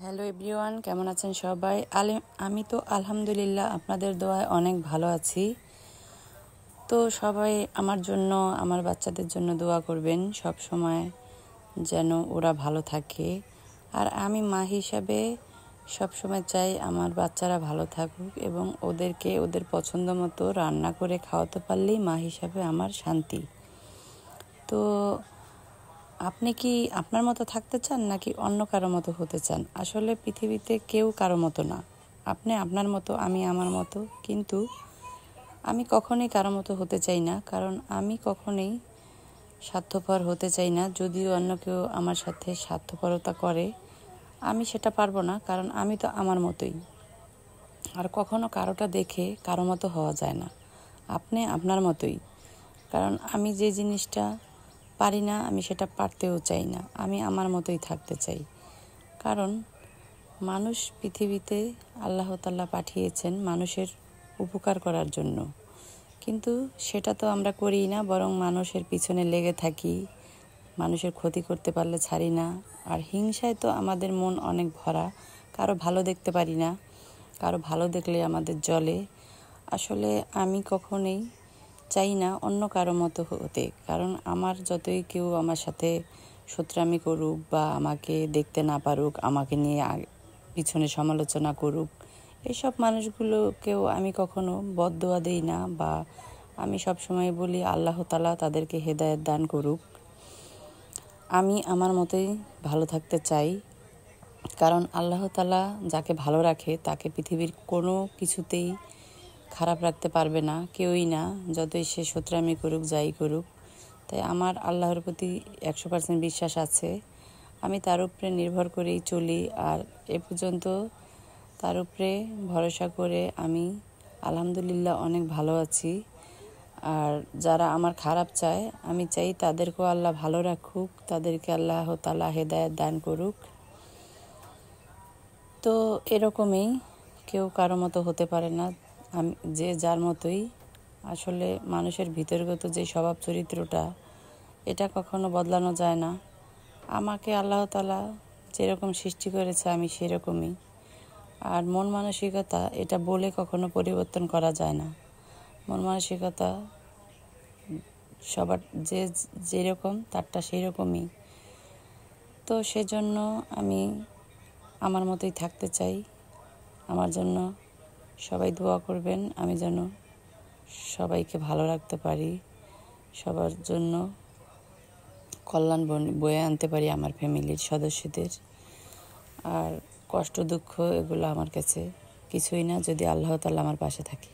Hello everyone, কেমন আছেন সবাই? আমি তো আলহামদুলিল্লাহ আপনাদের দোয়ায় অনেক ভালো আছি। তো সবাই আমার জন্য, আমার বাচ্চাদের জন্য দোয়া করবেন সব সময়, যেন ওরা ভালো থাকে। আর আমি মা হিসাবে সব সময় চাই আমার বাচ্চারা ভালো থাকুক এবং ওদেরকে ওদের পছন্দ মতো রান্না করে খাওয়াতে পারলেই মা হিসাবে আমার শান্তি। তো আপনি কি আপনার মতো থাকতে চান নাকি অন্য কারো মতো হতে চান? আসলে পৃথিবীতে কেউ কারো মতো না। আপনি আপনার মতো, আমি আমার মতো, কিন্তু আমি কখনোই কারো মতো হতে চাই না, কারণ আমি কখনোই স্বার্থপর হতে চাই না। যদিও অন্য কেউ আমার সাথে স্বার্থপরতা করে, আমি সেটা পারবো না, কারণ আমি তো আমার মতোই। আর কখনো কারোটা দেখে কারো মতো হওয়া যায় না। আপনি আপনার মতোই, কারণ আমি যে জিনিসটা পারি না আমি সেটা পারতেও চাই না। আমি আমার মতোই থাকতে চাই, কারণ মানুষ পৃথিবীতে আল্লাহ তাআলা পাঠিয়েছেন মানুষের উপকার করার জন্য, কিন্তু সেটা তো আমরা করি না, বরং মানুষের পিছনে লেগে থাকি, মানুষের ক্ষতি করতে পারলে ছাড়ি না। আর হিংসায় তো আমাদের মন অনেক ভরা, কারো ভালো দেখতে পারি না, কারো ভালো দেখলে আমাদের জ্বলে। আসলে আমি কখনোই চাই না অন্য কারো মতো হতে, কারণ আমার যতই কেউ আমার সাথে শত্রুতামি করুক বা আমাকে দেখতে না পারুক, আমাকে নিয়ে পিছনে সমালোচনা করুক, এইসব মানুষগুলোকেও আমি কখনো বদদোয়া দেই না, বা আমি সবসময় বলি আল্লাহ তাআলা তাদেরকে হেদায়েত দান করুক। আমি আমার মতোই ভালো থাকতে চাই, কারণ আল্লাহ তাআলা যাকে ভালো রাখে তাকে পৃথিবীর কোনো কিছুতেই খারাপ রাখতে পারবে না, কেউই না, যতই সে শত্রুতামি করুক, যাই করুক। তাই আমার আল্লাহর প্রতি 100% বিশ্বাস আছে। আমি তার উপরে নির্ভর করেই চলি, আর এ পর্যন্ত তার উপরে ভরসা করে আমি আলহামদুলিল্লাহ অনেক ভালো আছি। আর যারা আমার খারাপ চায়, আমি চাই তাদেরকেও আল্লাহ ভালো রাখুক, তাদেরকে আল্লাহ তাআলা হেদায়েত দান করুক। তো এরকমই, কেউ কারো মতো হতে পারে না, আমি যে যার মতোই। আসলে মানুষের ভিতরগত যে স্বভাব চরিত্রটা, এটা কখনো বদলানো যায় না। আমাকে আল্লাহ তাআলা যেরকম সৃষ্টি করেছে আমি সেরকমই। আর মন মানসিকতা এটা বলে কখনো পরিবর্তন করা যায় না। মন মানসিকতা সবার যে যেরকম তারটা সেই রকমই। তো সেজন্য আমি আমার মতোই থাকতে চাই। আমার জন্য সবাই দোয়া করবেন, আমি যেন সবাইকে ভালো রাখতে পারি, সবার জন্য কল্যাণ বয়ে আনতে পারি আমার ফ্যামিলির সদস্যদের। আর কষ্ট দুঃখ এগুলো আমার কাছে কিছুই না, যদি আল্লাহ তাআলা আমার পাশে থাকে।